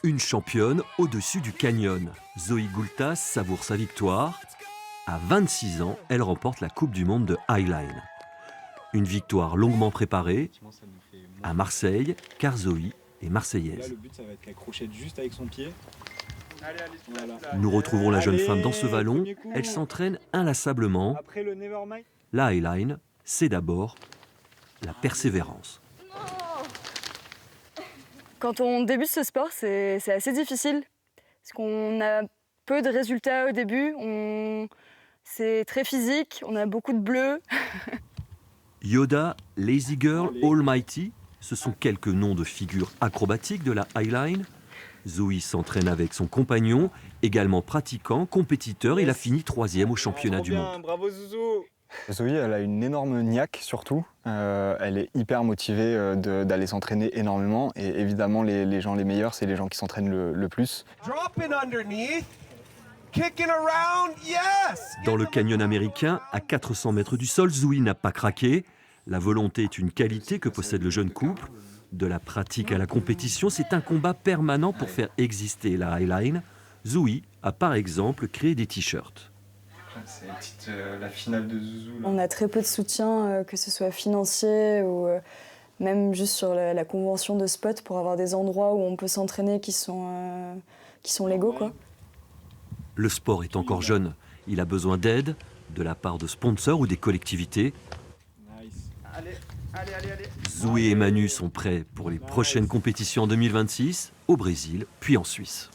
Une championne au-dessus du canyon. Zoe Goultas savoure sa victoire. À 26 ans, elle remporte la Coupe du Monde de Highline. Une victoire longuement préparée à Marseille, car Zoe est marseillaise. Là, le but, ça va être qu'elle crochette juste avec son pied. Voilà. Nous retrouvons la jeune Allez, femme dans ce vallon. premier coup. Elle s'entraîne inlassablement. Après le Nevermind. La Highline, c'est d'abord la persévérance. Quand on débute ce sport, c'est assez difficile. Parce qu'on a peu de résultats au début. C'est très physique, on a beaucoup de bleu. Yoda, Lazy Girl, Almighty, ce sont quelques noms de figures acrobatiques de la Highline. Zoe s'entraîne avec son compagnon, également pratiquant, compétiteur. Il a fini 3e au championnat Trop du bien, monde. bravo Zouzou. Zoé, elle a une énorme niaque surtout. Elle est hyper motivée d'aller s'entraîner énormément. Et évidemment, les gens les meilleurs, c'est les gens qui s'entraînent le plus. Dropping underneath, kicking around, yes! Dans le canyon américain, à 400 mètres du sol, Zoe n'a pas craqué. La volonté est une qualité que possède le jeune couple. De la pratique à la compétition, c'est un combat permanent pour faire exister la Highline. Zoe a par exemple créé des t-shirts. C'est la finale de Zouzou. On a très peu de soutien, que ce soit financier ou même juste sur la convention de spot pour avoir des endroits où on peut s'entraîner qui sont légaux, quoi. Le sport est encore jeune. Il a besoin d'aide de la part de sponsors ou des collectivités. Nice. Allez. Zoé et Manu sont prêts pour les prochaines compétitions en 2026, au Brésil, puis en Suisse.